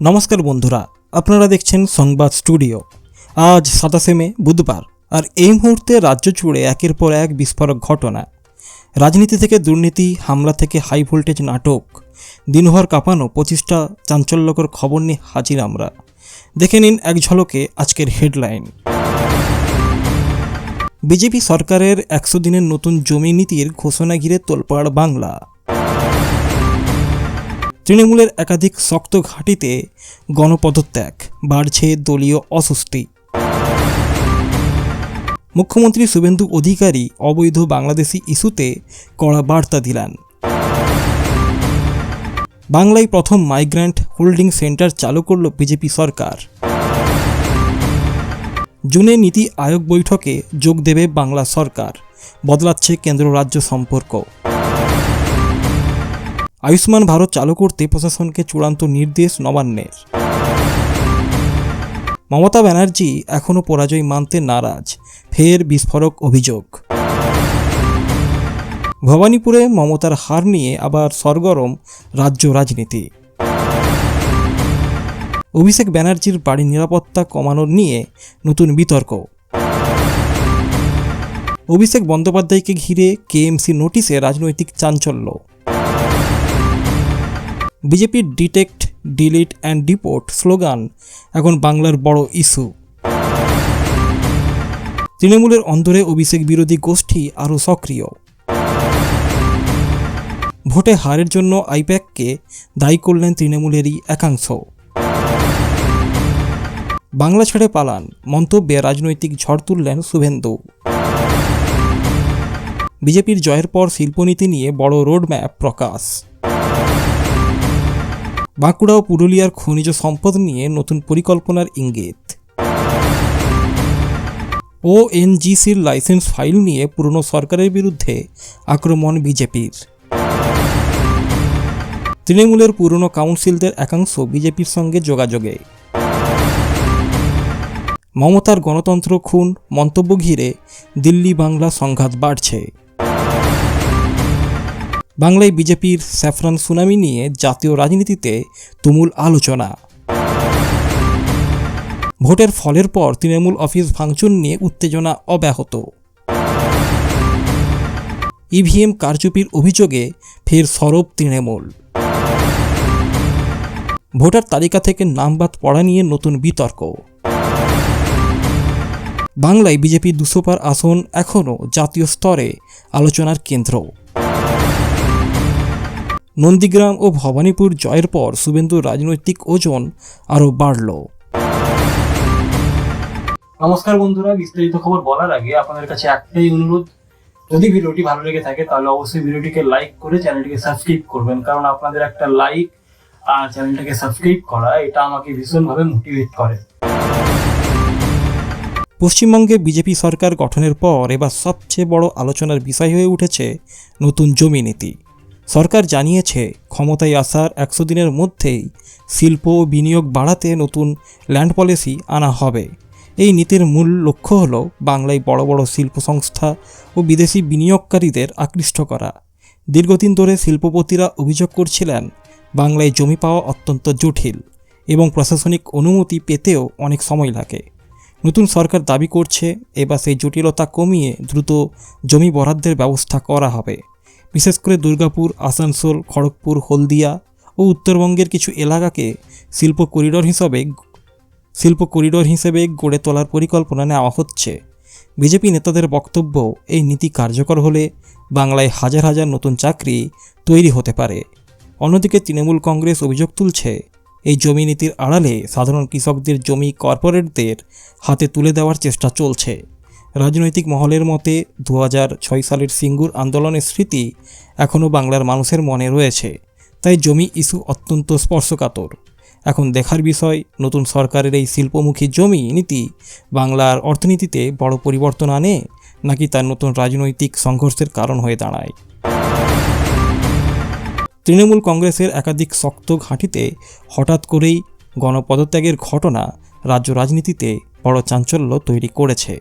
নমস্কার বন্ধুরা, আপনারা দেখছেন সংবাদ স্টুডিও। আজ 27 মে বুধবার, আর এই মুহূর্তে রাজ্য জুড়ে একের পর এক বিস্ফোরক ঘটনা। রাজনীতি থেকে দুর্নীতি, হামলা থেকে হাই ভোল্টেজ নাটক, দিনভর কাঁপানো 25টা চাঞ্চল্যকর খবর নিয়ে হাজির আমরা। দেখে নিন এক ঝলকে আজকের হেডলাইন। বিজেপি সরকারের 100 দিনের নতুন জমি নীতির ঘোষণা ঘিরে তোলপাড় বাংলা। তৃণমূলের একাধিক শক্ত ঘাঁটিতে গণপদত্যাগ, বাড়ছে দলীয় অস্বস্তি। মুখ্যমন্ত্রী শুভেন্দু অধিকারী অবৈধ বাংলাদেশি ইস্যুতে কড়া বার্তা দিলেন। বাংলায় প্রথম মাইগ্রেন্ট হোল্ডিং সেন্টার চালু করল বিজেপি সরকার। জুনে নীতি আয়োগ বৈঠকে যোগ দেবে বাংলা সরকার, বদলাচ্ছে কেন্দ্র রাজ্য সম্পর্ক। আয়ুষ্মান ভারত চালু করতে প্রশাসনকে চূড়ান্ত নির্দেশ নবান্নের। মমতা ব্যানার্জি এখনও পরাজয় মানতে নারাজ, ফের বিস্ফোরক অভিযোগ। ভবানীপুরে মমতার হার নিয়ে আবার সরগরম রাজ্য রাজনীতি। অভিষেক ব্যানার্জির বাড়ির নিরাপত্তা কমানোর নিয়ে নতুন বিতর্ক। অভিষেক বন্দ্যোপাধ্যায়কে ঘিরে কেএমসি নোটিশে রাজনৈতিক চাঞ্চল্য। বিজেপির detect, delete and deport slogan এখন বাংলার বড় ইস্যু। তৃণমূলের অন্দরে অভিষেক বিরোধী গোষ্ঠী আরও সক্রিয়। ভোটে হারের জন্য আইপ্যাককে দায়ী করলেন তৃণমূলেরই একাংশ। বাংলা ছেড়ে পালান মন্তব্যে রাজনৈতিক ঝড় তুললেন শুভেন্দু। বিজেপির জয়ের পর শিল্পনীতি নিয়ে বড় রোডম্যাপ প্রকাশ। বাঁকুড়া ও পুরুলিয়ার খনিজ সম্পদ নিয়ে নতুন পরিকল্পনার ইঙ্গিত। ওএনজিসির লাইসেন্স ফাইল নিয়ে পুরনো সরকারের বিরুদ্ধে আক্রমণ বিজেপির। তৃণমূলের পুরনো কাউন্সিলদের একাংশ বিজেপির সঙ্গে যোগাযোগে। মমতার গণতন্ত্র খুন মন্তব্য ঘিরে দিল্লি বাংলা সংঘাত বাড়ছে। বাংলায় বিজেপির স্যাফরান সুনামি নিয়ে জাতীয় রাজনীতিতে তুমুল আলোচনা। ভোটের ফলের পর তৃণমূল অফিস ভাঙচুর নিয়ে উত্তেজনা অব্যাহত। ইভিএম কারচুপির অভিযোগে ফের সরব তৃণমূল। ভোটার তালিকা থেকে নাম বাদ পড়া নিয়ে নতুন বিতর্ক। বাংলায় বিজেপির 200 পার আসন এখনও জাতীয় স্তরে আলোচনার কেন্দ্র। নন্দীগ্রাম ও ভবানীপুর জয়ের পর শুভেন্দুর রাজনৈতিক ওজন আরও বাড়ল। নমস্কার বন্ধুরা, বিস্তারিত খবর বলার আগে আপনাদের কাছে একটাই অনুরোধ, যদি ভিডিওটি ভালো লেগে থাকে তাহলে অবশ্যই ভিডিওটিকে লাইক করে চ্যানেলটিকে সাবস্ক্রাইব করবেন, কারণ আপনাদের একটা লাইক আর চ্যানেলটাকে সাবস্ক্রাইব করা এটা আমাকে ভীষণভাবে মোটিভেট করে। পশ্চিমবঙ্গে বিজেপি সরকার গঠনের পর এবার সবচেয়ে বড় আলোচনার বিষয় হয়ে উঠেছে নতুন জমি নীতি। সরকার জানিয়েছে ক্ষমতায় আসার 100 দিনের মধ্যেই শিল্প ও বিনিয়োগ বাড়াতে নতুন ল্যান্ড পলিসি আনা হবে। এই নীতির মূল লক্ষ্য হল বাংলায় বড় বড় শিল্প সংস্থা ও বিদেশি বিনিয়োগকারীদের আকৃষ্ট করা। দীর্ঘদিন ধরে শিল্পপতিরা অভিযোগ করছিলেন বাংলায় জমি পাওয়া অত্যন্ত জটিল এবং প্রশাসনিক অনুমতি পেতেও অনেক সময় লাগে। নতুন সরকার দাবি করছে এবার সেই জটিলতা কমিয়ে দ্রুত জমি বরাদ্দের ব্যবস্থা করা হবে। বিশেষ করে দুর্গাপুর, আসানসোল, খড়গপুর, হলদিয়া ও উত্তরবঙ্গের কিছু এলাকাকে শিল্প করিডোর হিসেবে গড়ে তোলার পরিকল্পনা নেওয়া হচ্ছে। বিজেপি নেতাদের বক্তব্য, এই নীতি কার্যকর হলে বাংলায় হাজার হাজার নতুন চাকরি তৈরি হতে পারে। অন্যদিকে তৃণমূল কংগ্রেস অভিযোগ তুলছে এই জমি নীতির আড়ালে সাধারণ কৃষকদের জমি কর্পোরেটদের হাতে তুলে দেওয়ার চেষ্টা চলছে। রাজনৈতিক মহলের মতে 2006 সালের সিঙ্গুর আন্দোলনের স্মৃতি এখনও বাংলার মানুষের মনে রয়েছে, তাই জমি ইস্যু অত্যন্ত স্পর্শকাতর। এখন দেখার বিষয় নতুন সরকারের এই শিল্পমুখী জমি নীতি বাংলার অর্থনীতিতে বড় পরিবর্তন আনে নাকি তার নতুন রাজনৈতিক সংঘর্ষের কারণ হয়ে দাঁড়ায়। তৃণমূল কংগ্রেসের একাধিক শক্ত ঘাঁটিতে হঠাৎ করেই গণপদত্যাগের ঘটনা রাজ্য রাজনীতিতে বড় চাঞ্চল্য তৈরি করেছে।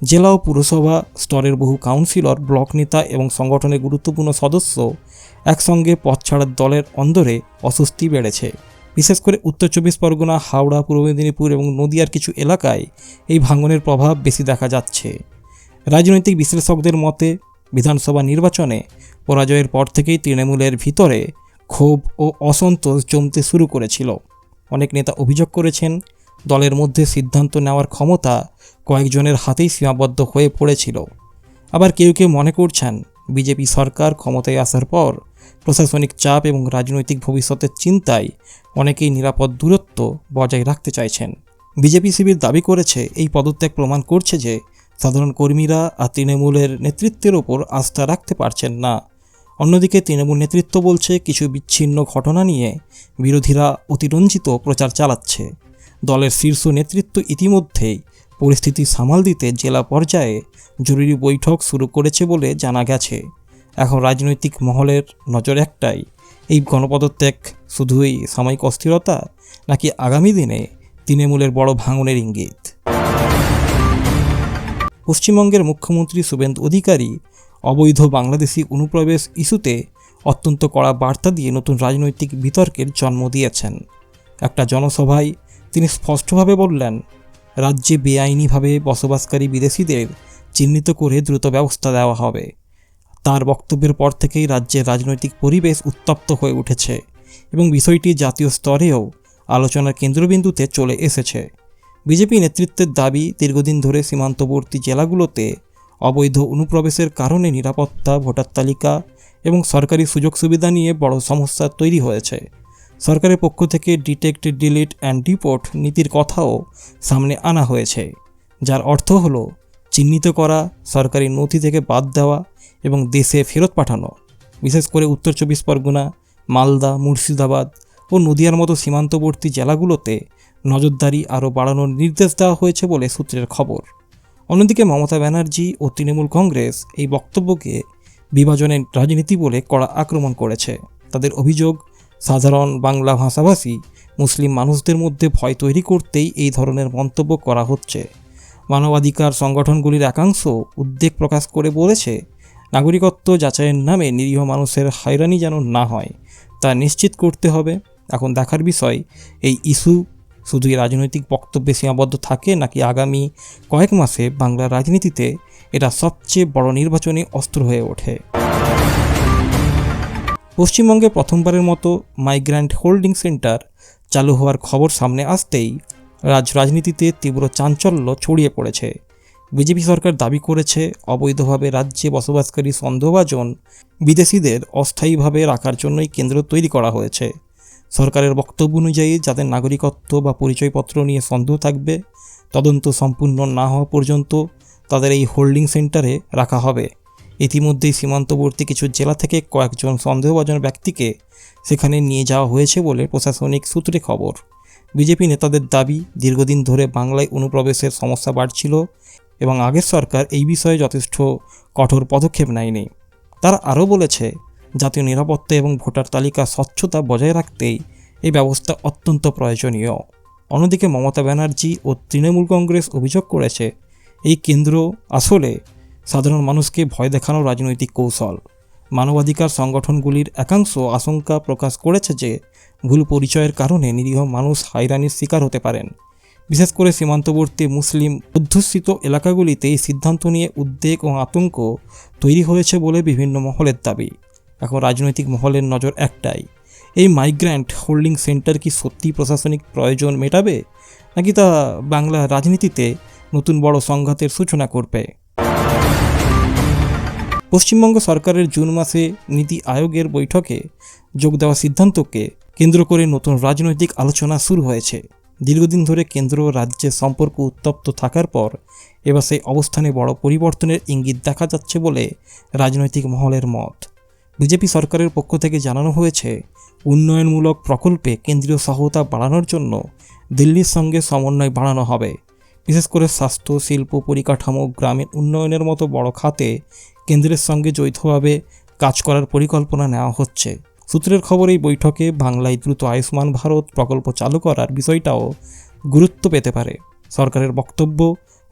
জেলা ও পুরসভা স্তরের বহু কাউন্সিলর, ব্লক নেতা এবং সংগঠনের গুরুত্বপূর্ণ সদস্য একসঙ্গে পথ ছাড়ার দলের অন্দরে অস্বস্তি বেড়েছে। বিশেষ করে উত্তর চব্বিশ পরগনা, হাওড়া, পূর্ব মেদিনীপুর এবং নদিয়ার কিছু এলাকায় এই ভাঙনের প্রভাব বেশি দেখা যাচ্ছে। রাজনৈতিক বিশ্লেষকদের মতে বিধানসভা নির্বাচনে পরাজয়ের পর থেকেই তৃণমূলের ভিতরে ক্ষোভ ও অসন্তোষ জমতে শুরু করেছিল। অনেক নেতা অভিযোগ করেছেন দলের মধ্যে সিদ্ধান্ত নেওয়ার ক্ষমতা কয়েকজনের হাতেই সীমাবদ্ধ হয়ে পড়েছিল। আবার কেউ কেউ মনে করছেন বিজেপি সরকার ক্ষমতায় আসার পর প্রশাসনিক চাপ এবং রাজনৈতিক ভবিষ্যতের চিন্তায় অনেকেই নিরাপদ দূরত্ব বজায় রাখতে চাইছেন। বিজেপি শিবির দাবি করেছে এই পদত্যাগ প্রমাণ করছে যে সাধারণ কর্মীরা আর তৃণমূলের নেতৃত্বের ওপর আস্থা রাখতে পারছেন না। অন্যদিকে তৃণমূল নেতৃত্ব বলছে কিছু বিচ্ছিন্ন ঘটনা নিয়ে বিরোধীরা অতিরঞ্জিত প্রচার চালাচ্ছে। দলের শীর্ষ নেতৃত্ব ইতিমধ্যেই পরিস্থিতি সামাল দিতে জেলা পর্যায়ে জরুরি বৈঠক শুরু করেছে বলে জানা গেছে। এখন রাজনৈতিক মহলের নজর একটাই, এই গণপদত্যাগ শুধুই সাময়িক অস্থিরতা নাকি আগামী দিনে তৃণমূলের বড় ভাঙনের ইঙ্গিত। পশ্চিমবঙ্গের মুখ্যমন্ত্রী শুভেন্দু অধিকারী অবৈধ বাংলাদেশি অনুপ্রবেশ ইস্যুতে অত্যন্ত কড়া বার্তা দিয়ে নতুন রাজনৈতিক বিতর্কের জন্ম দিয়েছেন। একটা জনসভায় তিনি স্পষ্টভাবে বললেন, রাজ্যে বেআইনিভাবে বসবাসকারী বিদেশিদের চিহ্নিত করে দ্রুত ব্যবস্থা দেওয়া হবে। তার বক্তব্যের পর থেকেই রাজ্যের রাজনৈতিক পরিবেশ উত্তপ্ত হয়ে উঠেছে এবং বিষয়টি জাতীয় স্তরেও আলোচনার কেন্দ্রবিন্দুতে চলে এসেছে। বিজেপি নেতৃত্বের দাবি, দীর্ঘদিন ধরে সীমান্তবর্তী জেলাগুলোতে অবৈধ অনুপ্রবেশের কারণে নিরাপত্তা, ভোটার তালিকা এবং সরকারি সুযোগ সুবিধা নিয়ে বড় সমস্যা তৈরি হয়েছে। সরকারের পক্ষ থেকে ডিটেক্ট, ডিলিট অ্যান্ড ডিপোর্ট নীতির কথাও সামনে আনা হয়েছে, যার অর্থ হলো চিহ্নিত করা, সরকারি নথি থেকে বাদ দেওয়া এবং দেশে ফেরত পাঠানো। বিশেষ করে উত্তর চব্বিশ পরগনা, মালদা, মুর্শিদাবাদ ও নদিয়ার মতো সীমান্তবর্তী জেলাগুলোতে নজরদারি আরও বাড়ানোর নির্দেশ দেওয়া হয়েছে বলে সূত্রের খবর। অন্যদিকে মমতা ব্যানার্জি ও তৃণমূল কংগ্রেস এই বক্তব্যকে বিভাজনের রাজনীতি বলে কড়া আক্রমণ করেছে। তাদের অভিযোগ, সাধারণ বাংলা ভাষাভাষী মুসলিম মানুষদের মধ্যে ভয় তৈরি করতেই এই ধরনের মন্তব্য করা হচ্ছে। মানবাধিকার সংগঠনগুলির একাংশ উদ্বেগ প্রকাশ করে বলেছে, নাগরিকত্ব যাচাইয়ের নামে নিরীহ মানুষের হয়রানি যেন না হয় তা নিশ্চিত করতে হবে। এখন দেখার বিষয় এই ইস্যু শুধুই রাজনৈতিক বক্তব্যে সীমাবদ্ধ থাকে নাকি আগামী কয়েক মাসে বাংলার রাজনীতিতে এটা সবচেয়ে বড় নির্বাচনী অস্ত্র হয়ে ওঠে। পশ্চিমবঙ্গে প্রথমবারের মতো মাইগ্রান্ট হোল্ডিং সেন্টার চালু হওয়ার খবর সামনে আসতেই রাজনীতিতে তীব্র চাঞ্চল্য ছড়িয়ে পড়েছে। বিজেপি সরকার দাবি করেছে অবৈধভাবে রাজ্যে বসবাসকারী সন্দেহভাজন বিদেশিদের অস্থায়ীভাবে রাখার জন্যই কেন্দ্র তৈরি করা হয়েছে। সরকারের বক্তব্য অনুযায়ী যাদের নাগরিকত্ব বা পরিচয়পত্র নিয়ে সন্দেহ থাকবে, তদন্ত সম্পূর্ণ না হওয়া পর্যন্ত তাদের এই হোল্ডিং সেন্টারে রাখা হবে। ইতিমধ্যেই সীমান্তবর্তী কিছু জেলা থেকে কয়েকজন সন্দেহভাজন ব্যক্তিকে সেখানে নিয়ে যাওয়া হয়েছে বলে প্রশাসনিক সূত্রে খবর। বিজেপি নেতাদের দাবি, দীর্ঘদিন ধরে বাংলায় অনুপ্রবেশের সমস্যা বাড়ছিল এবং আগের সরকার এই বিষয়ে যথেষ্ট কঠোর পদক্ষেপ নেয়নি। তারা আরও বলেছে, জাতীয় নিরাপত্তা এবং ভোটার তালিকা স্বচ্ছতা বজায় রাখতেই এই ব্যবস্থা অত্যন্ত প্রয়োজনীয়। অন্যদিকে মমতা ব্যানার্জি ও তৃণমূল কংগ্রেস অভিযোগ করেছে, এই কেন্দ্র আসলে সাধারণ মানুষকে ভয় দেখানোর রাজনৈতিক কৌশল। মানবাধিকার সংগঠনগুলির একাংশ আশঙ্কা প্রকাশ করেছে যে ভুল পরিচয়ের কারণে নিরীহ মানুষ হয়রানির শিকার হতে পারেন। বিশেষ করে সীমান্তবর্তী মুসলিম অধ্যুষিত এলাকাগুলিতে এই সিদ্ধান্ত নিয়ে উদ্বেগ ও আতঙ্ক তৈরি হয়েছে বলে বিভিন্ন মহলের দাবি। এখন রাজনৈতিক মহলের নজর একটাই, এই মাইগ্রান্ট হোল্ডিং সেন্টার কি সত্যি প্রশাসনিক প্রয়োজন মেটাবে নাকি তা বাংলা রাজনীতিতে নতুন বড় সংঘাতের সূচনা করবে। পশ্চিমবঙ্গ সরকারের জুন মাসে নীতি আয়োগের বৈঠকে যোগ দেওয়ার সিদ্ধান্তকে কেন্দ্র করে নতুন রাজনৈতিক আলোচনা শুরু হয়েছে। দীর্ঘদিন ধরে কেন্দ্র ও রাজ্যের সম্পর্ক উত্তপ্ত থাকার পর এবার সেই অবস্থানে বড় পরিবর্তনের ইঙ্গিত দেখা যাচ্ছে বলে রাজনৈতিক মহলের মত। বিজেপি সরকারের পক্ষ থেকে জানানো হয়েছে, উন্নয়নমূলক প্রকল্পে কেন্দ্রীয় সহায়তা বাড়ানোর জন্য দিল্লির সঙ্গে সমন্বয় বাড়ানো হবে। বিশেষ করে স্বাস্থ্য, শিল্প, পরিকাঠামো, গ্রামীণ উন্নয়নের মতো বড় খাতে কেন্দ্রের সঙ্গে যৌথভাবে কাজ করার পরিকল্পনা নেওয়া হচ্ছে। সূত্রের খবর, এই বৈঠকে বাংলায় দ্রুত আয়ুষ্মান ভারত প্রকল্প চালু করার বিষয়টাও গুরুত্ব পেতে পারে। সরকারের বক্তব্য,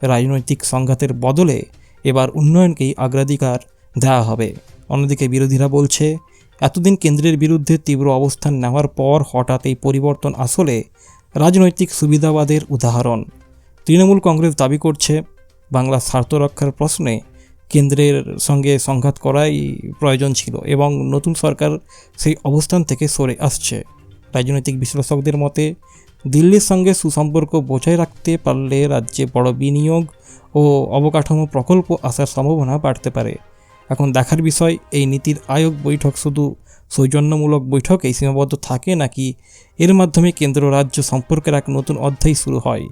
রাজনৈতিক সংঘাতের বদলে এবার উন্নয়নকেই অগ্রাধিকার দেওয়া হবে। অন্যদিকে বিরোধীরা বলছে, এতদিন কেন্দ্রের বিরুদ্ধে তীব্র অবস্থান নেওয়ার পর হঠাৎ এই পরিবর্তন আসলে রাজনৈতিক সুবিধাবাদের উদাহরণ। তৃণমূল কংগ্রেস দাবি করছে বাংলার স্বার্থ রক্ষার প্রশ্নে কেন্দ্রের সঙ্গে সংঘাত করাই প্রয়োজন ছিল এবং নতুন সরকার সেই অবস্থান থেকে সরে আসছে। রাজনৈতিক বিশ্লেষকদের মতে দিল্লির সঙ্গে সুসম্পর্ক বজায় রাখতে পারলে রাজ্যে বড় বিনিয়োগ ও অবকাঠামো প্রকল্প আসার সম্ভাবনা বাড়তে পারে। এখন দেখার বিষয় এই নীতির আয়োগ বৈঠক শুধু সৌজন্যমূলক বৈঠকেই সীমাবদ্ধ থাকে নাকি এর মাধ্যমে কেন্দ্র রাজ্য সম্পর্কের এক নতুন অধ্যায় শুরু হয়।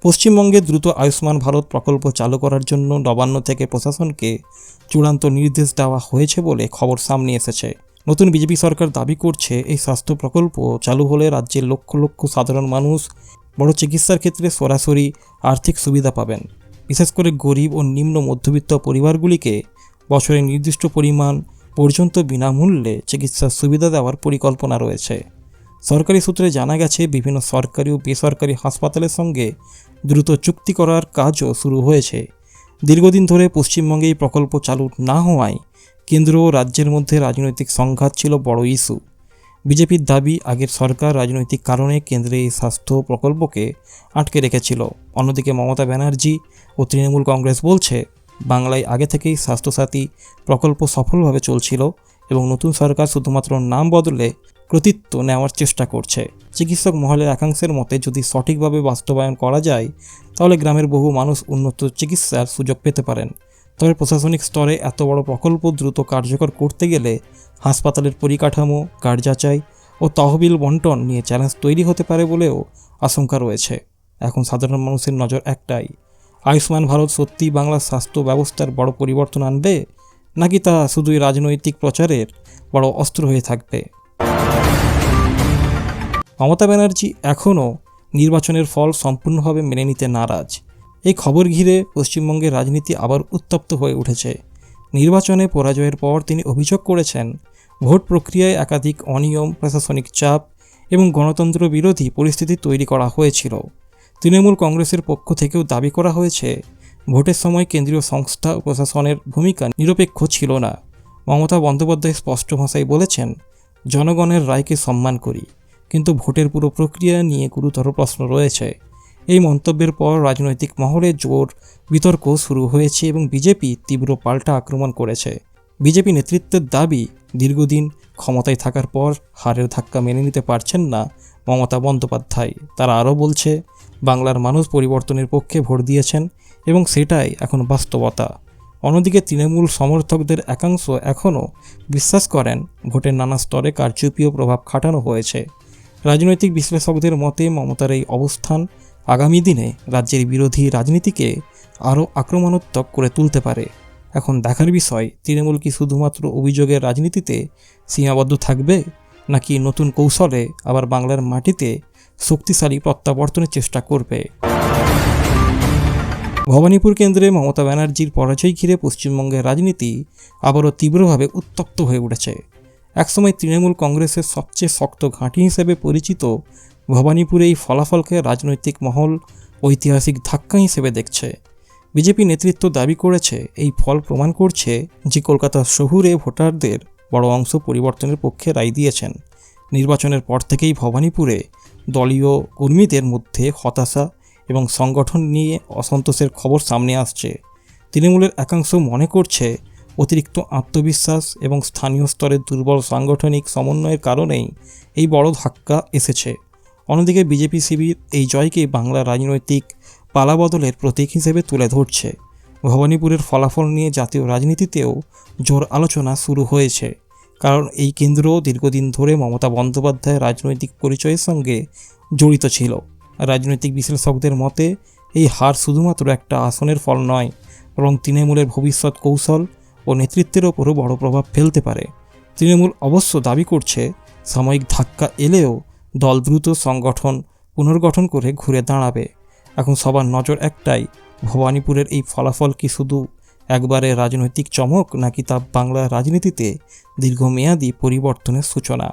পশ্চিমবঙ্গে দ্রুত আয়ুষ্মান ভারত প্রকল্প চালু করার জন্য নবান্ন থেকে প্রশাসনকে চূড়ান্ত নির্দেশ দেওয়া হয়েছে বলে খবর সামনে এসেছে। নতুন বিজেপি সরকার দাবি করছে এই স্বাস্থ্য প্রকল্প চালু হলে রাজ্যের লক্ষ লক্ষ সাধারণ মানুষ বড় চিকিৎসার ক্ষেত্রে সরাসরি আর্থিক সুবিধা পাবেন। বিশেষ করে গরিব ও নিম্ন মধ্যবিত্ত পরিবারগুলিকে বছরে নির্দিষ্ট পরিমাণ পর্যন্ত বিনামূল্যে চিকিৎসার সুবিধা দেওয়ার পরিকল্পনা রয়েছে। সরকারি সূত্রে জানা গেছে বিভিন্ন সরকারি ও বেসরকারি হাসপাতালের সঙ্গে দ্রুত চুক্তি করার কাজও শুরু হয়েছে। দীর্ঘদিন ধরে পশ্চিমবঙ্গে এই প্রকল্প চালু না হওয়ায় কেন্দ্র ও রাজ্যের মধ্যে রাজনৈতিক সংঘাত ছিল বড় ইস্যু। বিজেপির দাবি আগের সরকার রাজনৈতিক কারণে কেন্দ্রে এই স্বাস্থ্য প্রকল্পকে আটকে রেখেছিল। অন্যদিকে মমতা ব্যানার্জি ও তৃণমূল কংগ্রেস বলছে বাংলায় আগে থেকেই স্বাস্থ্যসাথী প্রকল্প সফলভাবে চলছিল এবং নতুন সরকার শুধুমাত্র নাম বদলে কর্তৃত্ব নেওয়ার চেষ্টা করছে। চিকিৎসক মহলের একাংশের মতে যদি সঠিকভাবে বাস্তবায়ন করা যায় তাহলে গ্রামের বহু মানুষ উন্নত চিকিৎসার সুযোগ পেতে পারেন। তবে প্রশাসনিক স্তরে এত বড় প্রকল্প দ্রুত কার্যকর করতে গেলে হাসপাতালের পরিকাঠামো, কার্ড যাচাই ও তহবিল বণ্টন নিয়ে চ্যালেঞ্জ তৈরি হতে পারে বলেও আশঙ্কা রয়েছে। এখন সাধারণ মানুষের নজর একটাই, আয়ুষ্মান ভারত সত্যিই বাংলার স্বাস্থ্য ব্যবস্থার বড় পরিবর্তন আনবে নাকি তা শুধুই রাজনৈতিক প্রচারের বড় অস্ত্র হয়ে থাকবে। মমতা ব্যানার্জি এখনও নির্বাচনের ফল সম্পূর্ণভাবে মেনে নিতে নারাজ। এই খবর ঘিরে পশ্চিমবঙ্গের রাজনীতি আবার উত্তপ্ত হয়ে উঠেছে। নির্বাচনে পরাজয়ের পর তিনি অভিযোগ করেছেন ভোট প্রক্রিয়ায় একাধিক অনিয়ম, প্রশাসনিক চাপ এবং গণতন্ত্র বিরোধী পরিস্থিতি তৈরি করা হয়েছিল। তৃণমূল কংগ্রেসের পক্ষ থেকেও দাবি করা হয়েছে ভোটের সময় কেন্দ্রীয় সংস্থা ও প্রশাসনের ভূমিকা নিরপেক্ষ ছিল না। মমতা বন্দ্যোপাধ্যায় স্পষ্ট ভাষায় বলেছেন, জনগণের রায়কে সম্মান করি, কিন্তু ভোটের পুরো প্রক্রিয়া নিয়ে গুরুতর প্রশ্ন রয়েছে। এই মন্তব্যের পর রাজনৈতিক মহলে জোর বিতর্ক শুরু হয়েছে এবং বিজেপি তীব্র পাল্টা আক্রমণ করেছে। বিজেপি নেতৃত্বের দাবি, দীর্ঘদিন ক্ষমতায় থাকার পর হারের ধাক্কা মেনে নিতে পারছেন না মমতা বন্দ্যোপাধ্যায়। তারা আরও বলছে বাংলার মানুষ পরিবর্তনের পক্ষে ভোট দিয়েছেন এবং সেটাই এখন বাস্তবতা। অন্যদিকে তৃণমূল সমর্থকদের একাংশ এখনও বিশ্বাস করেন ভোটের নানা স্তরে কারচুপি ও প্রভাব খাটানো হয়েছে। রাজনৈতিক বিশ্লেষকদের মতে মমতার এই অবস্থান আগামী দিনে রাজ্যের বিরোধী রাজনীতিকে আরও আক্রমণাত্মক করে তুলতে পারে। এখন দেখার বিষয় তৃণমূল কি শুধুমাত্র অভিযোগের রাজনীতিতে সীমাবদ্ধ থাকবে নাকি নতুন কৌশলে আবার বাংলার মাটিতে শক্তিশালী প্রত্যাবর্তনের চেষ্টা করবে। ভবানীপুর কেন্দ্রে মমতা ব্যানার্জির পরাজয় ঘিরে পশ্চিমবঙ্গের রাজনীতি আবারও তীব্রভাবে উত্তপ্ত হয়ে উঠেছে। একসময় তৃণমূল কংগ্রেসের সবচেয়ে শক্ত ঘাঁটি হিসেবে পরিচিত ভবানীপুরে এই ফলাফলকে রাজনৈতিক মহল ঐতিহাসিক ধাক্কা হিসেবে দেখছে। বিজেপি নেতৃত্ব দাবি করেছে এই ফল প্রমাণ করছে যে কলকাতা শহুরে ভোটারদের বড় অংশ পরিবর্তনের পক্ষে রায় দিয়েছেন। নির্বাচনের পর থেকেই ভবানীপুরে দলীয় কর্মীদের মধ্যে হতাশা এবং সংগঠন নিয়ে অসন্তোষের খবর সামনে আসছে। তৃণমূলের একাংশ মনে করছে অতিরিক্ত আত্মবিশ্বাস এবং স্থানীয় স্তরের দুর্বল সাংগঠনিক সমন্বয়ের কারণেই এই বড় ধাক্কা এসেছে। অন্যদিকে বিজেপি শিবির এই জয়কে বাংলার রাজনৈতিক পালাবদলের প্রতীক হিসেবে তুলে ধরছে। ভবানীপুরের ফলাফল নিয়ে জাতীয় রাজনীতিতেও জোর আলোচনা শুরু হয়েছে, কারণ এই কেন্দ্র দীর্ঘদিন ধরে মমতা বন্দ্যোপাধ্যায়ের রাজনৈতিক পরিচয়ের সঙ্গে জড়িত ছিল। রাজনৈতিক বিশ্লেষকদের মতে এই হার শুধুমাত্র একটা আসনের ফল নয়, বরং তৃণমূলের ভবিষ্যৎ কৌশল ও নেতৃত্বের ওপরও বড় প্রভাব ফেলতে পারে। তৃণমূল অবশ্য দাবি করছে সাময়িক ধাক্কা এলেও দল দ্রুত সংগঠন পুনর্গঠন করে ঘুরে দাঁড়াবে। এখন সবার নজর একটাই, ভবানীপুরের এই ফলাফল কি শুধু একবারে রাজনৈতিক চমক নাকি তা বাংলার রাজনীতিতে দীর্ঘমেয়াদী পরিবর্তনের সূচনা।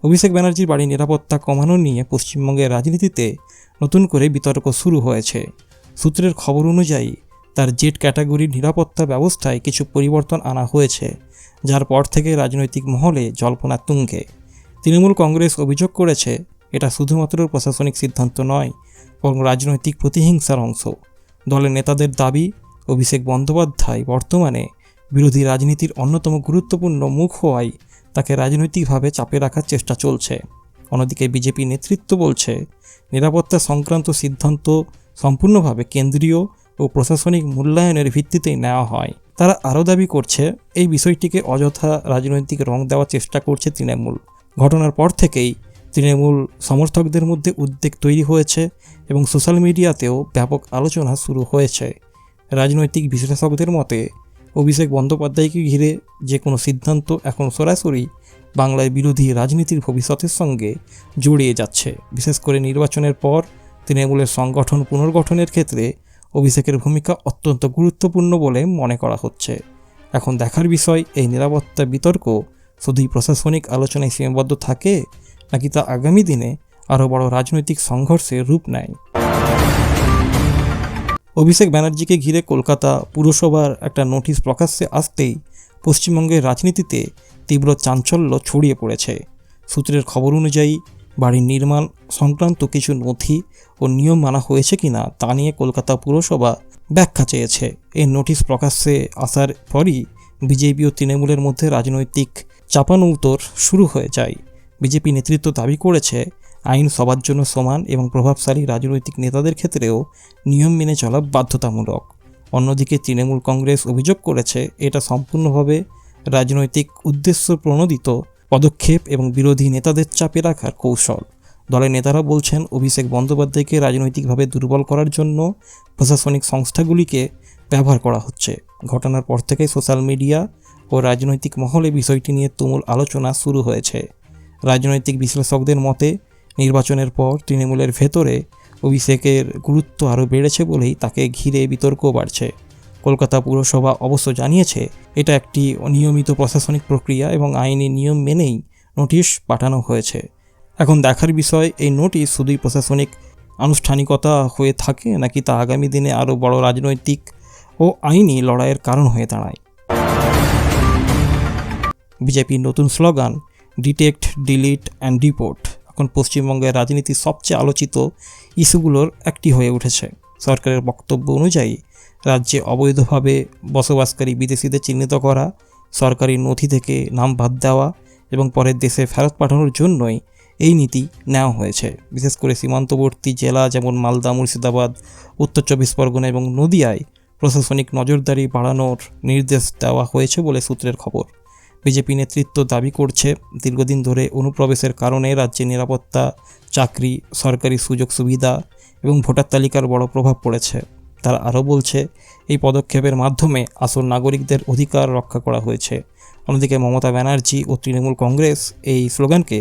অভিষেক ব্যানার্জির বাড়ি নিরাপত্তা কমানো নিয়ে পশ্চিমবঙ্গের রাজনীতিতে নতুন করে বিতর্ক শুরু হয়েছে। সূত্রের খবর অনুযায়ী তার জেড ক্যাটাগরির নিরাপত্তা ব্যবস্থায় কিছু পরিবর্তন আনা হয়েছে, যার পর থেকে রাজনৈতিক মহলে জল্পনা তুঙ্গে। তৃণমূল কংগ্রেস অভিযোগ করেছে এটা শুধুমাত্র প্রশাসনিক সিদ্ধান্ত নয়, বরং রাজনৈতিক প্রতিহিংসার অংশ। দলের নেতাদের দাবি, অভিষেক বন্দ্যোপাধ্যায় বর্তমানে বিরোধী রাজনীতির অন্যতম গুরুত্বপূর্ণ মুখ হওয়ায় তাকে রাজনৈতিকভাবে চাপে রাখার চেষ্টা চলছে। অন্যদিকে বিজেপি নেতৃত্ব বলছে নিরাপত্তা সংক্রান্ত সিদ্ধান্ত সম্পূর্ণভাবে কেন্দ্রীয় ও প্রশাসনিক মূল্যায়নের ভিত্তিতেই নেওয়া হয়। তারা আরও দাবি করছে এই বিষয়টিকে অযথা রাজনৈতিক রং দেওয়ার চেষ্টা করছে তৃণমূল। ঘটনার পর থেকেই তৃণমূল সমর্থকদের মধ্যে উদ্বেগ তৈরি হয়েছে এবং সোশ্যাল মিডিয়াতেও ব্যাপক আলোচনা শুরু হয়েছে। রাজনৈতিক বিশ্লেষকদের মতে অভিষেক বন্দ্যোপাধ্যায়কে ঘিরে যে কোনো সিদ্ধান্ত এখন সরাসরি বাংলায় বিরোধী রাজনীতির ভবিষ্যতের সঙ্গে জড়িয়ে যাচ্ছে। বিশেষ করে নির্বাচনের পর তৃণমূলের সংগঠন পুনর্গঠনের ক্ষেত্রে অভিষেকের ভূমিকা অত্যন্ত গুরুত্বপূর্ণ বলে মনে করা হচ্ছে। এখন দেখার বিষয় এই নিরাপত্তা বিতর্ক শুধুই প্রশাসনিক আলোচনায় সীমাবদ্ধ থাকে, নাকি তা আগামী দিনে আরও বড় রাজনৈতিক সংঘর্ষের রূপ নেয়। অভিষেক ব্যানার্জিকে ঘিরে কলকাতা পুরসভার একটা নোটিশ প্রকাশ্যে আসতেই পশ্চিমবঙ্গের রাজনীতিতে তীব্র চাঞ্চল্য ছড়িয়ে পড়েছে। সূত্রের খবর অনুযায়ী বাড়ির নির্মাণ সংক্রান্ত কিছু নথি ও নিয়ম মানা হয়েছে কিনা তা নিয়ে কলকাতা পুরসভা ব্যাখ্যা চেয়েছে। এই নোটিশ প্রকাশ্যে আসার পরই বিজেপি ও তৃণমূলের মধ্যে রাজনৈতিক চাপানউতোর শুরু হয়ে যায়। বিজেপি নেতৃত্ব দাবি করেছে আইন সবার জন্য সমান এবং প্রভাবশালী রাজনৈতিক নেতাদের ক্ষেত্রেও নিয়ম মেনে চলা বাধ্যতামূলক। অন্যদিকে তৃণমূল কংগ্রেস অভিযোগ করেছে এটা সম্পূর্ণভাবে রাজনৈতিক উদ্দেশ্য প্রণোদিত পদক্ষেপ এবং বিরোধী নেতাদের চাপে রাখার কৌশল। দলের নেতারা বলছেন অভিষেক বন্দ্যোপাধ্যায়কে রাজনৈতিকভাবে দুর্বল করার জন্য প্রশাসনিক সংস্থাগুলিকে ব্যবহার করা হচ্ছে। ঘটনার পর থেকে সোশ্যাল মিডিয়া ও রাজনৈতিক মহলে বিষয়টি নিয়ে তুমুল আলোচনা শুরু হয়েছে। রাজনৈতিক বিশ্লেষকদের মতে নির্বাচনের পর তৃণমূলের ভেতরে অভিষেকের গুরুত্ব আরও বেড়েছে বলেই তাকে ঘিরে বিতর্ক বাড়ছে। কলকাতা পুরসভা অবশ্য জানিয়েছে এটা একটি অনিয়মিত প্রশাসনিক প্রক্রিয়া এবং আইনি নিয়ম মেনেই নোটিশ পাঠানো হয়েছে। এখন দেখার বিষয় এই নোটিশ শুধুই প্রশাসনিক আনুষ্ঠানিকতা হয়ে থাকে, নাকি তা আগামী দিনে আরও বড় রাজনৈতিক ও আইনি লড়াইয়ের কারণ হয়ে দাঁড়ায়। বিজেপির নতুন slogan detect, delete and deport এখন পশ্চিমবঙ্গের রাজনীতির সবচেয়ে আলোচিত ইস্যুগুলোর একটি হয়ে উঠেছে। সরকারের বক্তব্য অনুযায়ী রাজ্যে অবৈধভাবে বসবাসকারী বিদেশিদের চিহ্নিত করা, সরকারি নথি থেকে নাম বাদ দেওয়া এবং পরের দেশে ফেরত পাঠানোর জন্যই এই নীতি নেওয়া হয়েছে। বিশেষ করে সীমান্তবর্তী জেলা যেমন মালদা, মুর্শিদাবাদ, উত্তর চব্বিশ পরগনা এবং নদিয়ায় প্রশাসনিক নজরদারি বাড়ানোর নির্দেশ দেওয়া হয়েছে বলে সূত্রের খবর। বিজেপি নেতৃত্ব দাবি করছে দীর্ঘদিন ধরে অনুপ্রবেশের কারণে রাজ্যে নিরাপত্তা, চাকরি, সরকারি সুযোগ সুবিধা এবং ভোটার তালিকার বড় প্রভাব পড়েছে। তারা আরও বলছে এই পদক্ষেপের মাধ্যমে আসল নাগরিকদের অধিকার রক্ষা করা হয়েছে। অন্যদিকে মমতা ব্যানার্জি ও তৃণমূল কংগ্রেস এই স্লোগানকে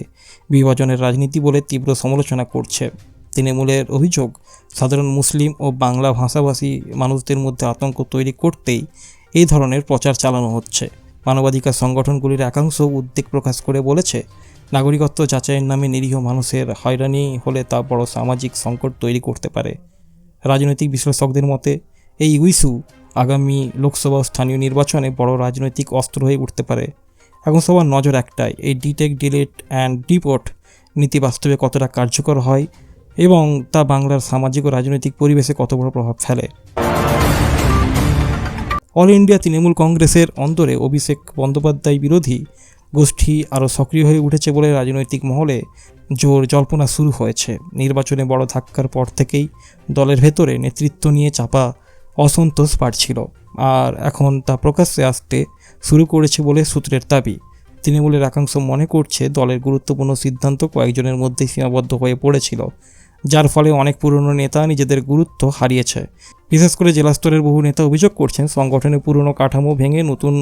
বিভাজনের রাজনীতি বলে তীব্র সমালোচনা করছে। তৃণমূলের অভিযোগ সাধারণ মুসলিম ও বাংলা ভাষাভাষী মানুষদের মধ্যে আতঙ্ক তৈরি করতেই এই ধরনের প্রচার চালানো হচ্ছে। মানবাধিকার সংগঠনগুলির একাংশ উদ্বেগ প্রকাশ করে বলেছে নাগরিকত্ব যাচাইয়ের নামে নিরীহ মানুষের হয়রানি হলে তা বড় সামাজিক সংকট তৈরি করতে পারে। রাজনৈতিক বিশ্লেষকদের মতে এই ইস্যু আগামী লোকসভা ও স্থানীয় নির্বাচনে বড় রাজনৈতিক অস্ত্র হয়ে উঠতে পারে। এখন সবার নজর একটাই, এই ডিটেক্ট, ডিলিট অ্যান্ড ডিপোর্ট নীতি বাস্তবে কতটা কার্যকর হয় এবং তা বাংলার সামাজিক ও রাজনৈতিক পরিবেশে কত বড় প্রভাব ফেলে। অল ইন্ডিয়া তৃণমূল কংগ্রেসের অন্তরে অভিষেক বন্দ্যোপাধ্যায় বিরোধী গোষ্ঠী আরও সক্রিয় হয়ে উঠেছে বলে রাজনৈতিক মহলে জোর জল্পনা শুরু হয়েছে। নির্বাচনে বড় ধাক্কার পর থেকেই দলের ভেতরে নেতৃত্ব নিয়ে চাপা অসন্তোষ বাড়ছিল, আর এখন তা প্রকাশ্যে আসতে শুরু করেছে বলে সূত্রের দাবি। তৃণমূলের একাংশ মনে করছে দলের গুরুত্বপূর্ণ সিদ্ধান্ত কয়েকজনের মধ্যেই সীমাবদ্ধ হয়ে পড়েছিল, যার ফলে অনেক পুরনো নেতা নিজেদের গুরুত্ব হারিয়েছে। বিশেষ করে জেলা স্তরের বহু নেতা অভিযোগ করছেন সংগঠনের পুরনো কাঠামো ভেঙে নতুন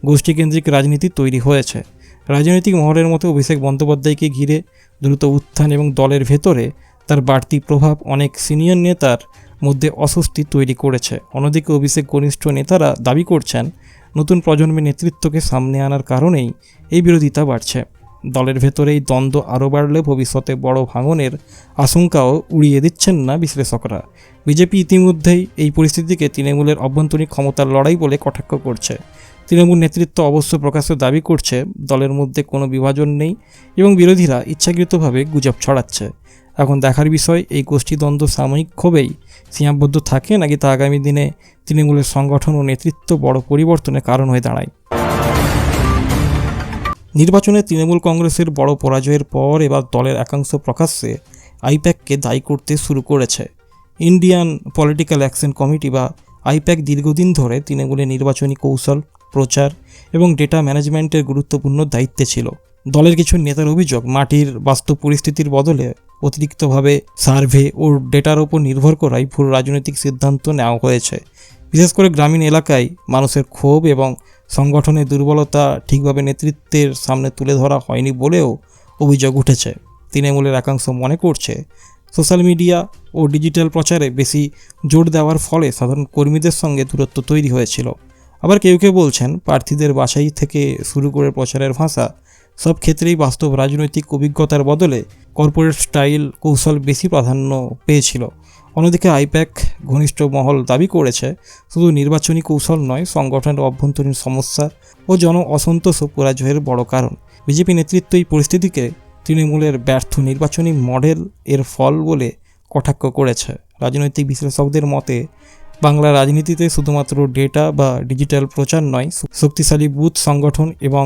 গোষ্ঠীকেন্দ্রিক রাজনীতি তৈরি হয়েছে। রাজনৈতিক মহলের মতো অভিষেক বন্দ্যোপাধ্যায়কে ঘিরে দ্রুত উত্থান এবং দলের ভেতরে তার বাড়তি প্রভাব অনেক সিনিয়র নেতার মধ্যে অস্বস্তি তৈরি করেছে। অন্যদিকে অভিষেক ঘনিষ্ঠ নেতারা দাবি করছেন নতুন প্রজন্মের নেতৃত্বকে সামনে আনার কারণেই এই বিরোধিতা বাড়ছে। দলের ভেতরেই দ্বন্দ্ব আরও বাড়লে ভবিষ্যতে বড় ভাঙনের আশঙ্কাও উড়িয়ে দিচ্ছেন না বিশ্লেষকরা। বিজেপি ইতিমধ্যেই এই পরিস্থিতিকে তৃণমূলের অভ্যন্তরীণ ক্ষমতার লড়াই বলে কটাক্ষ করছে। তৃণমূল নেতৃত্ব অবশ্য প্রকাশ্যে দাবি করছে দলের মধ্যে কোনো বিভাজন নেই এবং বিরোধীরা ইচ্ছাকৃতভাবে গুজব ছড়াচ্ছে। এখন দেখার বিষয় এই গোষ্ঠীদ্বন্দ্ব সাময়িক ক্ষোভেই সীমাবদ্ধ থাকে নাকি তা আগামী দিনে তৃণমূলের সংগঠন ও নেতৃত্ব বড় পরিবর্তনের কারণ হয়ে দাঁড়ায়। নির্বাচনে তৃণমূল কংগ্রেসের বড় পরাজয়ের পর এবার দলের একাংশ প্রকাশ্যে আইপ্যাককে দায়ী করতে শুরু করেছে। ইন্ডিয়ান পলিটিক্যাল অ্যাকশন কমিটি বা আইপ্যাক দীর্ঘদিন ধরে তৃণমূলের নির্বাচনী কৌশল, প্রচার এবং ডেটা ম্যানেজমেন্টের গুরুত্বপূর্ণ দায়িত্বে ছিল। দলের কিছু নেতার অভিযোগ, মাটির বাস্তব পরিস্থিতির বদলে অতিরিক্তভাবে সার্ভে ও ডেটার ওপর নির্ভর করাই ভুল রাজনৈতিক সিদ্ধান্ত নেওয়া হয়েছে। বিশেষ করে গ্রামীণ এলাকায় মানুষের ক্ষোভ এবং সংগঠনের দুর্বলতা ঠিকভাবে নেতৃত্বের সামনে তুলে ধরা হয়নি বলেও অভিযোগ উঠেছে। তৃণমূলের একাংশ মনে করছে সোশ্যাল মিডিয়া ও ডিজিটাল প্রচারে বেশি জোর দেওয়ার ফলে সাধারণ কর্মীদের সঙ্গে দূরত্ব তৈরি হয়েছিল। আবার কেউ কেউ বলছেন প্রার্থীদের বাছাই থেকে শুরু করে প্রচারের ভাষা সব ক্ষেত্রেই বাস্তব রাজনৈতিক অভিজ্ঞতার বদলে কর্পোরেট স্টাইল কৌশল বেশি প্রাধান্য পেয়েছিল। অন্যদিকে আইপ্যাক ঘনিষ্ঠ মহল দাবি করেছে শুধু নির্বাচনী কৌশল নয়, সংগঠনের অভ্যন্তরীণ সমস্যা ও জন অসন্তোষও পরাজয়ের বড় কারণ। বিজেপি নেতৃত্ব এই পরিস্থিতিকে তৃণমূলের ব্যর্থ নির্বাচনী মডেল এর ফল বলে কটাক্ষ করেছে। রাজনৈতিক বিশ্লেষকদের মতে বাংলা রাজনীতিতে শুধুমাত্র ডেটা বা ডিজিটাল প্রচার নয়, শক্তিশালী বুথ সংগঠন এবং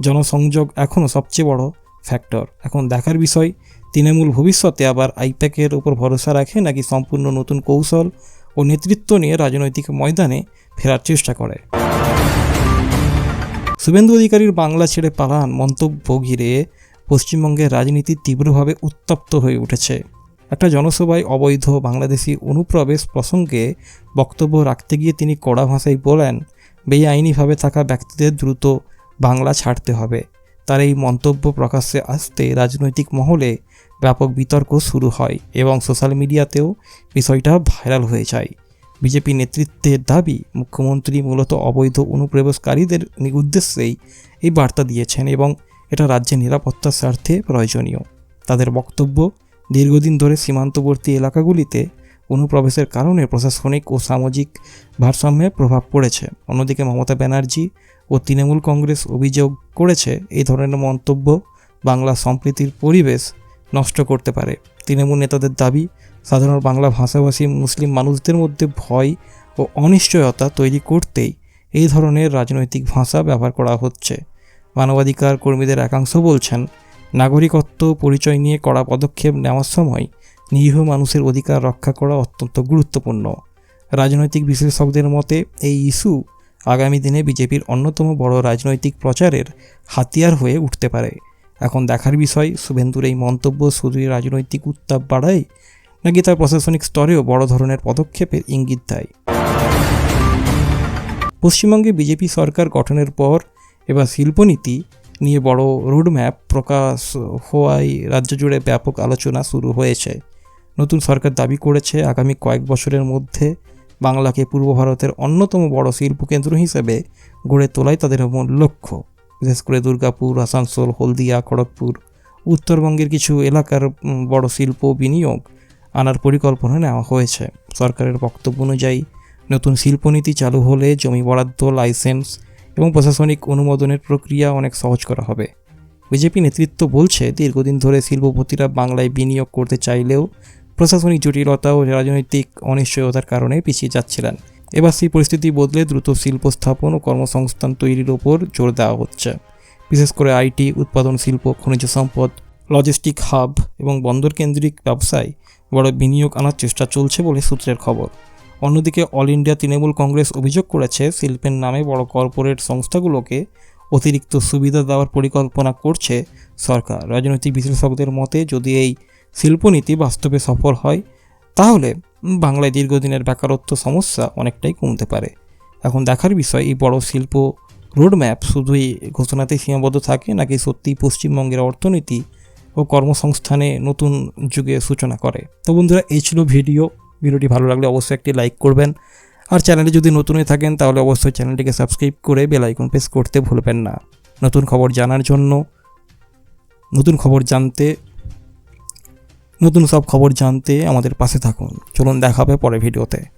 জনসংযোগ এখনও সবচেয়ে বড় ফ্যাক্টর। এখন দেখার বিষয় তৃণমূল ভবিষ্যতে আবার আইপ্যাকের ওপর ভরসা রাখে নাকি সম্পূর্ণ নতুন কৌশল ও নেতৃত্ব নিয়ে রাজনৈতিক ময়দানে ফেরার চেষ্টা করে। শুভেন্দু অধিকারীর বাংলা ছেড়ে পালান মন্তব্য ঘিরে পশ্চিমবঙ্গের রাজনীতি তীব্রভাবে উত্তপ্ত হয়ে উঠেছে। একটা জনসভায় অবৈধ বাংলাদেশি অনুপ্রবেশ প্রসঙ্গে বক্তব্য রাখতে গিয়ে তিনি কড়া ভাষায় বলেন, বেআইনিভাবে থাকা ব্যক্তিদের দ্রুত বাংলা ছাড়তে হবে। তার এই মন্তব্য প্রকাশ্যে আসতে রাজনৈতিক মহলে ব্যাপক বিতর্ক শুরু হয় এবং সোশ্যাল মিডিয়াতেও বিষয়টা ভাইরাল হয়ে যায়। বিজেপি নেতৃত্বের দাবি, মুখ্যমন্ত্রী মূলত অবৈধ অনুপ্রবেশকারীদের উদ্দেশ্যেই এই বার্তা দিয়েছেন এবং এটা রাজ্যের নিরাপত্তার স্বার্থে প্রয়োজনীয়। তাদের বক্তব্য, দীর্ঘদিন ধরে সীমান্তবর্তী এলাকাগুলিতে অনুপ্রবেশের কারণে প্রশাসনিক ও সামাজিক ভারসাম্যে প্রভাব পড়েছে। অন্যদিকে মমতা ব্যানার্জি ও তৃণমূল কংগ্রেস অভিযোগ করেছে এই ধরনের মন্তব্য বাংলা সম্প্রীতির পরিবেশ নষ্ট করতে পারে। তৃণমূল নেতাদের দাবি, সাধারণ বাংলা ভাষাভাষী মুসলিম মানুষদের মধ্যে ভয় ও অনিশ্চয়তা তৈরি করতেই এই ধরনের রাজনৈতিক ভাষা ব্যবহার করা হচ্ছে। মানবাধিকার কর্মীদের একাংশ বলছেন, নাগরিকত্ব পরিচয় নিয়ে কড়া পদক্ষেপ নেওয়ার সময় নিরীহ মানুষের অধিকার রক্ষা করা অত্যন্ত গুরুত্বপূর্ণ। রাজনৈতিক বিশ্লেষকদের মতে এই ইস্যু আগামী দিনে বিজেপির অন্যতম বড় রাজনৈতিক প্রচারের হাতিয়ার হয়ে উঠতে পারে। এখন দেখার বিষয় শুভেন্দুর এই মন্তব্য শুধুই রাজনৈতিক উত্তাপ বাড়ায় নাকি তার প্রশাসনিক স্তরেও বড় ধরনের পদক্ষেপের ইঙ্গিত দেয়। পশ্চিমবঙ্গে বিজেপি সরকার গঠনের পর এবার শিল্পনীতি নিয়ে বড় রোডম্যাপ প্রকাশ হওয়ায় রাজ্য জুড়ে ব্যাপক আলোচনা শুরু হয়েছে। নতুন সরকার দাবি করেছে আগামী কয়েক বছরের মধ্যে বাংলাকে পূর্ব ভারতের অন্যতম বড় শিল্পকেন্দ্র হিসেবে গড়ে তোলাই তাদের মূল লক্ষ্য। বিশেষ করে দুর্গাপুর, আসানসোল, হলদিয়া, খড়গপুর, উত্তরবঙ্গের কিছু এলাকার বড় শিল্প বিনিয়োগ আনার পরিকল্পনা নেওয়া হয়েছে। সরকারের বক্তব্য অনুযায়ী নতুন শিল্পনীতি চালু হলে জমি বরাদ্দ, লাইসেন্স এবং প্রশাসনিক অনুমোদনের প্রক্রিয়া অনেক সহজ করা হবে। বিজেপি নেতৃত্ব বলছে দীর্ঘদিন ধরে শিল্পপতিরা বাংলায় বিনিয়োগ করতে চাইলেও প্রশাসনিক জটিলতা ও রাজনৈতিক অনিশ্চয়তার কারণে পিছিয়ে যাচ্ছিলেন। এবার সেই পরিস্থিতি বদলে দ্রুত শিল্প স্থাপন ও কর্মসংস্থান তৈরির ওপর জোর দেওয়া হচ্ছে। বিশেষ করে আইটি, উৎপাদন শিল্প, খনিজ সম্পদ, লজিস্টিক হাব এবং বন্দর কেন্দ্রিক ব্যবসায় বড় বিনিয়োগ আনার চেষ্টা চলছে বলে সূত্রের খবর। অন্যদিকে অল ইন্ডিয়া তৃণমূল কংগ্রেস অভিযোগ করেছে শিল্পের নামে বড় কর্পোরেট সংস্থাগুলোকে অতিরিক্ত সুবিধা দেওয়ার পরিকল্পনা করছে সরকার। রাজনৈতিক বিশ্লেষকদের মতে যদি এই শিল্পনীতি বাস্তবে সফল হয় তাহলে বাংলায় দীর্ঘদিনের বেকারত্ব সমস্যা অনেকটাই কমতে পারে। এখন দেখার বিষয় এই বড় শিল্প রোডম্যাপ শুধুই ঘোষণাতেই সীমাবদ্ধ থাকে নাকি সত্যিই পশ্চিমবঙ্গের অর্থনীতি ও কর্মসংস্থানে নতুন যুগের সূচনা করে। তো বন্ধুরা, এই ছিল ভিডিওটি ভালো লাগলে অবশ্যই একটি লাইক করবেন, আর চ্যানেলে যদি নতুন হয়ে থাকেন তাহলে অবশ্যই চ্যানেলটিকে সাবস্ক্রাইব করে বেল আইকন প্রেস করতে ভুলবেন না। নতুন খবর জানার জন্য নতুন সব খবর জানতে আমাদের পাশে থাকুন। চলুন দেখা হবে পরের ভিডিওতে।